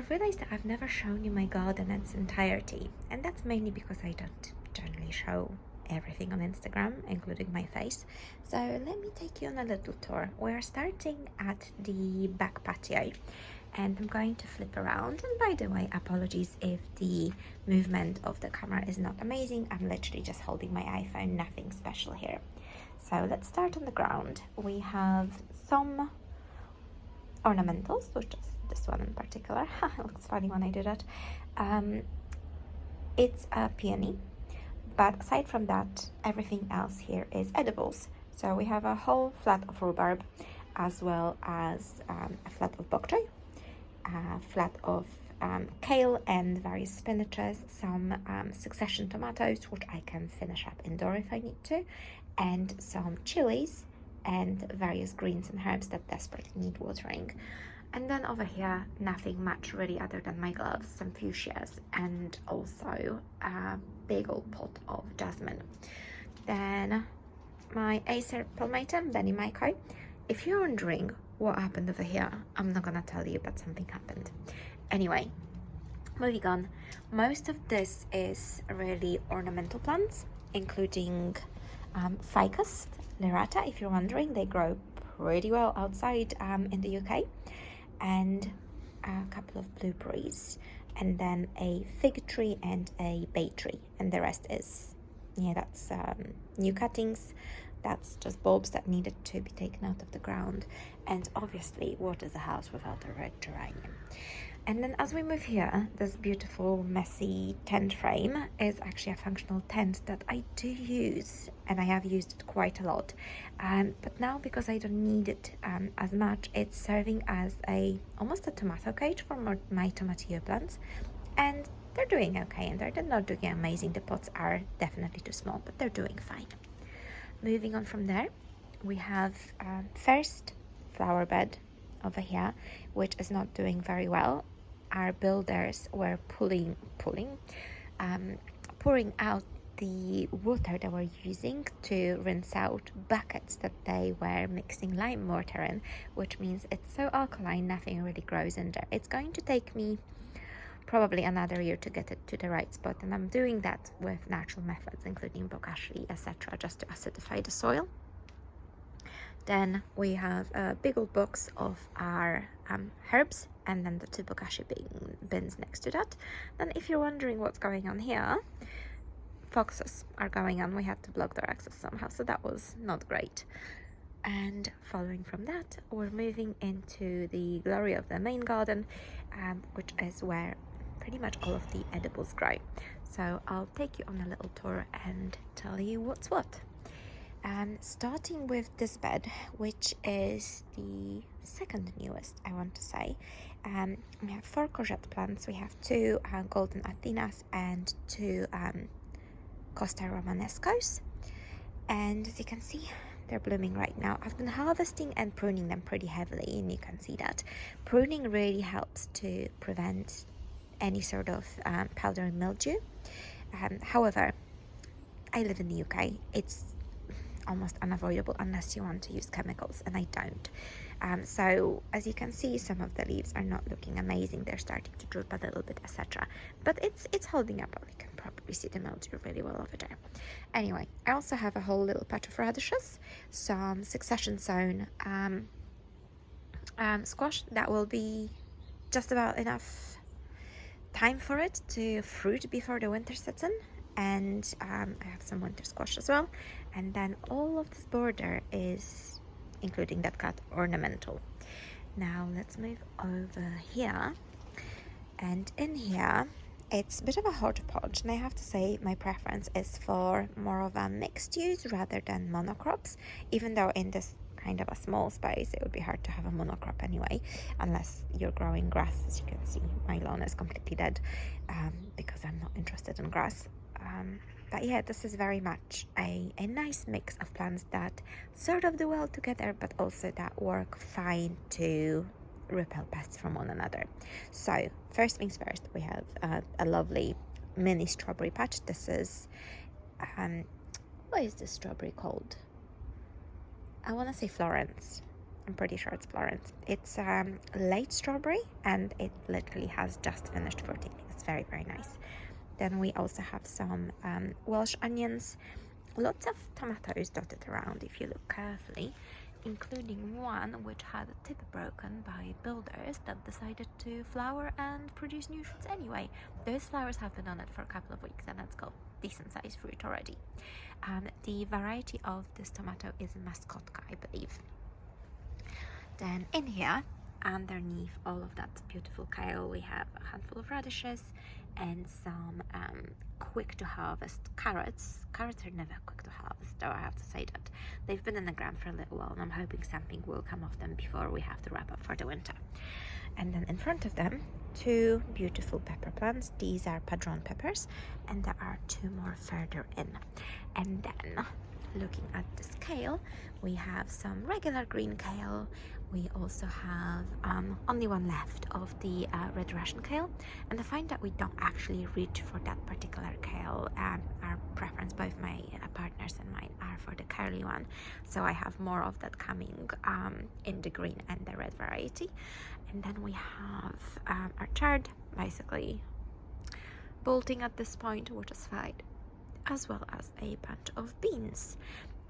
I've realized that I've never shown you my garden in its entirety, and that's mainly because I don't generally show everything on Instagram, including my face. So let me take you on a little tour. We're starting at the back patio, and I'm going to flip around. And by the way, apologies if the movement of the camera is not amazing. I'm literally just holding my iPhone, nothing special here. So let's start on the ground. We have some ornamentals, which is this one in particular. It looks funny when I do that. It's a peony, but aside from that, everything else here is edibles. So we have a whole flat of rhubarb, as well as a flat of bok choy, a flat of kale and various spinaches, some succession tomatoes, which I can finish up indoor if I need to, and some chilies and various greens and herbs that desperately need watering. And then over here, nothing much really other than my gloves, some fuchsias, and also a big old pot of jasmine. Then my Acer palmatum, Benny Maiko. If you're wondering what happened over here, I'm not gonna tell you, but something happened. Anyway, moving on. Most of this is really ornamental plants, including ficus lyrata. If you're wondering, they grow pretty well outside in the UK, and a couple of blueberries, and then a fig tree and a bay tree, and the rest is, yeah, that's new cuttings. That's just bulbs that needed to be taken out of the ground. And obviously, what is a house without a red geranium? And then as we move here, this beautiful messy tent frame is actually a functional tent that I do use, and I have used it quite a lot. But now, because I don't need it as much, it's serving as almost a tomato cage for my tomatillo plants. And they're doing okay, and they're not doing amazing. The pots are definitely too small, but they're doing fine. Moving on from there, we have first flower bed over here, which is not doing very well. Our builders were pouring out the water they were using to rinse out buckets that they were mixing lime mortar in, which means it's so alkaline, nothing really grows in there. It's going to take me probably another year to get it to the right spot, and I'm doing that with natural methods, including bokashi, etc., just to acidify the soil. Then we have a big old box of our herbs, and then the two bokashi bins next to that. Then if you're wondering what's going on here, foxes are going on. We had to block their access somehow, so that was not great. And following from that, we're moving into the glory of the main garden, which is where pretty much all of the edibles grow. So I'll take you on a little tour and tell you what's what. Starting with this bed, which is the second newest, I want to say. We have 4 courgette plants. We have 2 golden Athenas and 2 Costa Romanescos. And as you can see, they're blooming right now. I've been harvesting and pruning them pretty heavily, and you can see that. Pruning really helps to prevent any sort of powdery mildew. However, I live in the UK. It's almost unavoidable unless you want to use chemicals, and I don't. So as you can see, some of the leaves are not looking amazing. They're starting to droop a little bit, etc. But it's holding up. You can probably see the mildew really well over there. Anyway, I also have a whole little patch of radishes, some succession sown squash that will be just about enough time for it to fruit before the winter sets in. And I have some winter squash as well. And then all of this border is, including that cut, ornamental. Now let's move over here. And in here, it's a bit of a hodgepodge. And I have to say my preference is for more of a mixed use rather than monocrops, even though in this kind of a small space it would be hard to have a monocrop anyway, unless you're growing grass. As you can see, my lawn is completely dead because I'm not interested in grass. But yeah, this is very much a nice mix of plants that sort of do well together, but also that work fine to repel pests from one another. So first things first, we have a lovely mini strawberry patch. This is what is this strawberry called? I want to say Florence. I'm pretty sure it's Florence. It's late strawberry, and it literally has just finished fruiting. It's very, very nice. Then we also have some Welsh onions, lots of tomatoes dotted around if you look carefully, including one which had a tip broken by builders that decided to flower and produce new shoots anyway. Those flowers have been on it for a couple of weeks and it's got decent sized fruit already. The variety of this tomato is Mascotka, I believe. Then in here, underneath all of that beautiful kale, we have a handful of radishes and some quick to harvest carrots. Carrots are never quick to harvest, though, I have to say that. They've been in the ground for a little while and I'm hoping something will come off them before we have to wrap up for the winter. And then in front of them, two beautiful pepper plants. These are padron peppers, and there are two more further in. And then looking at this kale, we have some regular green kale. We also have only one left of the red Russian kale, and I find that we don't actually reach for that particular kale. Our preference, both my partners and mine, are for the curly one, so I have more of that coming in the green and the red variety. And then we have our chard basically bolting at this point, which is fine, as well as a bunch of beans.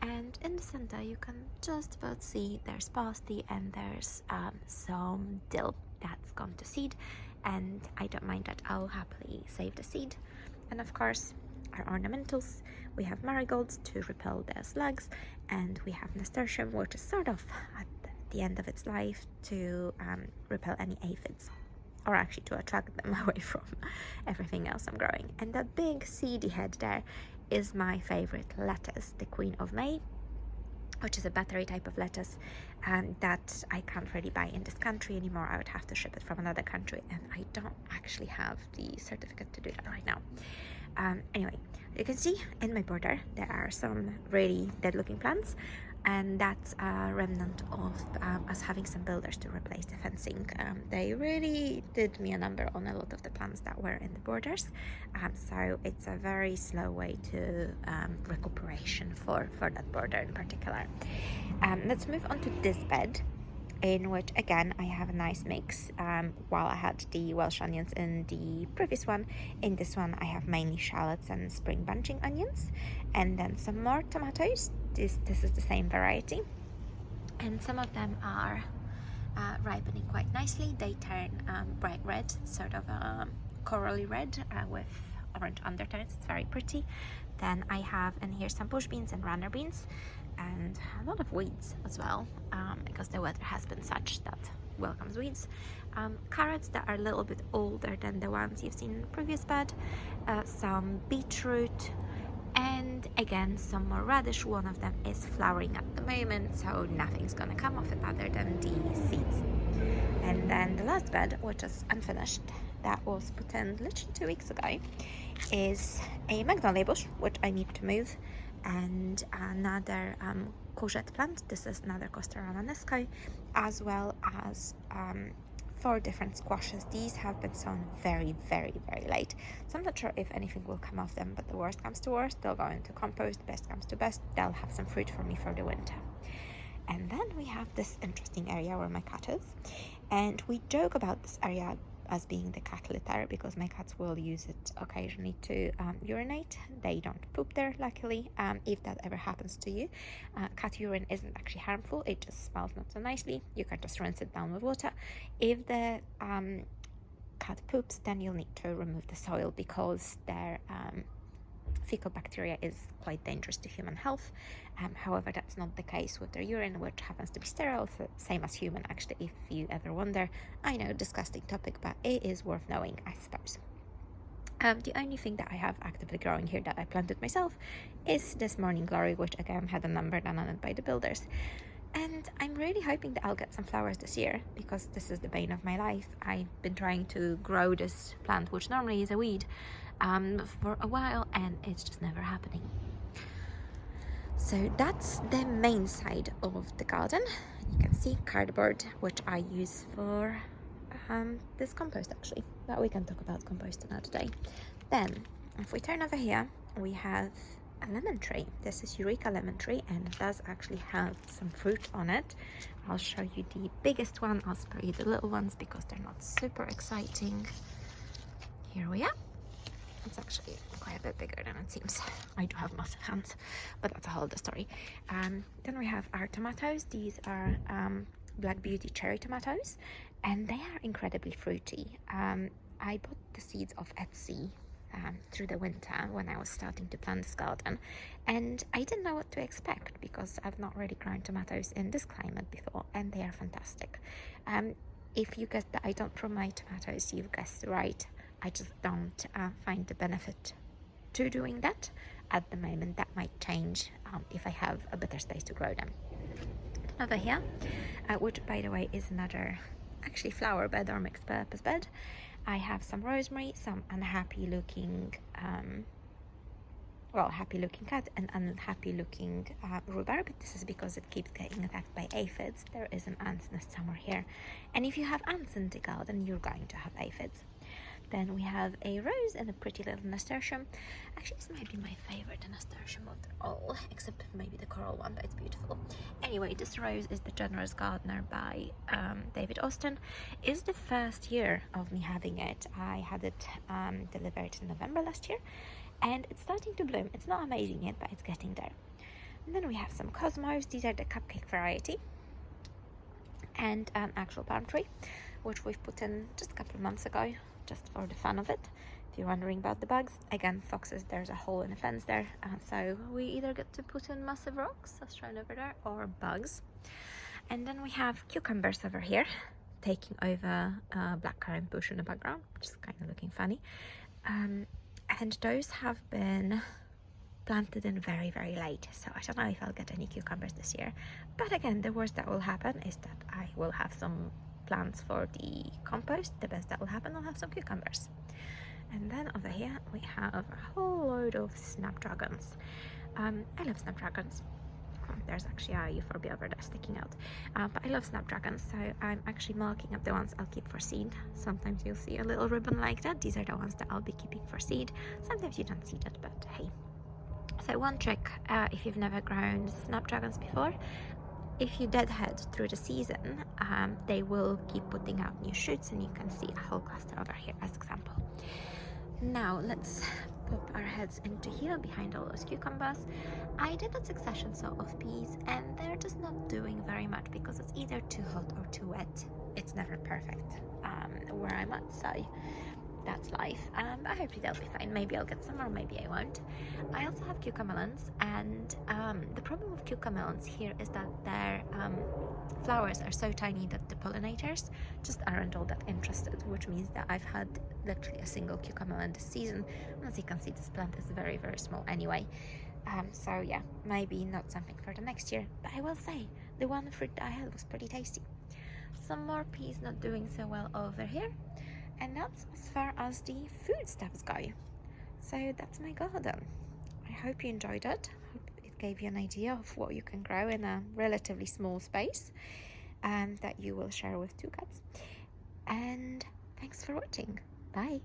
And in the center you can just about see there's parsley and there's some dill that's gone to seed, and I don't mind that. I'll happily save the seed. And of course our ornamentals, we have marigolds to repel the slugs, and we have nasturtium, which is sort of at the end of its life, to repel any aphids, or actually to attract them away from everything else I'm growing. And that big seedy head there is my favorite lettuce, the Queen of May, which is a battery type of lettuce that I can't really buy in this country anymore. I would have to ship it from another country, and I don't actually have the certificate to do that right now. Anyway, you can see in my border there are some really dead looking plants, and that's a remnant of us having some builders to replace the fencing. They really did me a number on a lot of the plants that were in the borders, so it's a very slow way to recuperation for that border in particular. Let's move on to this bed, in which again I have a nice mix. While I had the Welsh onions in the previous one, in this one I have mainly shallots and spring bunching onions, and then some more tomatoes. This is the same variety, and some of them are ripening quite nicely. They turn bright red, sort of corally red with orange undertones. It's very pretty. Then I have in here some bush beans and runner beans, and a lot of weeds as well, because the weather has been such that welcomes weeds. Carrots that are a little bit older than the ones you've seen in the previous bed, some beetroot, and again some more radish. One of them is flowering at the moment, so nothing's gonna come off it other than the seeds. And then the last bed, which is unfinished, that was put in literally 2 weeks ago, is a magnolia bush, which I need to move, and another courgette plant. This is another Costa romanesco, as well as 4 different squashes. These have been sown very, very, very late, so I'm not sure if anything will come off them, but the worst comes to worst, they'll go into compost. Best comes to best, they'll have some fruit for me for the winter. And then we have this interesting area where my cat is, and we joke about this area as being the cat litter because my cats will use it occasionally to urinate. They don't poop there, luckily. If that ever happens to you, cat urine isn't actually harmful, it just smells not so nicely. You can just rinse it down with water. If the cat poops, then you'll need to remove the soil because their fecal bacteria is quite dangerous to human health. However, that's not the case with their urine, which happens to be sterile, same as human actually, if you ever wonder. I know, disgusting topic, but it is worth knowing, I suppose. The only thing that I have actively growing here that I planted myself is this morning glory, which again had a number done on it by the builders. And I'm really hoping that I'll get some flowers this year, because this is the bane of my life. I've been trying to grow this plant, which normally is a weed, for a while, and it's just never happening. So that's the main side of the garden. You can see cardboard, which I use for this compost actually, but we can talk about compost another day. Then if we turn over here, we have a lemon tree. This is Eureka lemon tree, and it does actually have some fruit on it. I'll show you the biggest one. I'll spare you the little ones because they're not super exciting. Here we are. It's actually quite a bit bigger than it seems. I do have massive hands, but that's a whole other story. Then we have our tomatoes. These are Black Beauty cherry tomatoes, and they are incredibly fruity. I bought the seeds of Etsy through the winter when I was starting to plant this garden, and I didn't know what to expect because I've not really grown tomatoes in this climate before, and they are fantastic. If you guessed that I don't grow my tomatoes, you've guessed right. I just don't find the benefit to doing that at the moment. That might change if I have a better space to grow them. Over here, which by the way is another actually flower bed or mixed purpose bed, I have some rosemary, some unhappy looking happy looking cat and unhappy looking rhubarb. This is because it keeps getting attacked by aphids. There is an ant's nest somewhere here, and if you have ants in the garden, you're going to have aphids. Then we have a rose and a pretty little nasturtium. Actually, this might be my favorite nasturtium of them all, except maybe the coral one, but it's beautiful. Anyway, this rose is the Generous Gardener by David Austin. It's the first year of me having it. I had it delivered in November last year, and it's starting to bloom. It's not amazing yet, but it's getting there. And then we have some cosmos. These are the cupcake variety, and an actual palm tree, which we've put in just a couple of months ago, just for the fun of it. If you're wondering about the bugs, again, foxes, there's a hole in the fence there, so we either get to put in massive rocks, as shown over there, or bugs. And then we have cucumbers over here, taking over a blackcurrant bush in the background, which is kind of looking funny. And those have been planted in very, very late, so I don't know if I'll get any cucumbers this year. But again, the worst that will happen is that I will have some plants for the compost. The best that will happen, I'll have some cucumbers. And then over here we have a whole load of snapdragons. I love snapdragons. There's actually a euphorbia over there sticking out, but I love snapdragons, so I'm actually marking up the ones I'll keep for seed. Sometimes you'll see a little ribbon like that. These are the ones that I'll be keeping for seed. Sometimes you don't see that, but hey. So one trick, if you've never grown snapdragons before, if you deadhead through the season, they will keep putting out new shoots, and you can see a whole cluster over here as example. Now let's pop our heads into here behind all those cucumbers. I did a succession sow of peas, and they're just not doing very much because it's either too hot or too wet. It's never perfect where I'm at, so that's life. But hopefully they'll be fine. Maybe I'll get some, or maybe I won't. I also have cucamelons, and the problem with cucamelons here is that their flowers are so tiny that the pollinators just aren't all that interested, which means that I've had literally a single cucamelon this season. As you can see, this plant is very, very small anyway. So yeah, maybe not something for the next year, but I will say the one fruit that I had was pretty tasty. Some more peas not doing so well over here. And that's as far as the foodstuffs go. So that's my garden. I hope you enjoyed it. I hope it gave you an idea of what you can grow in a relatively small space, and that you will share with two cats. And thanks for watching. Bye.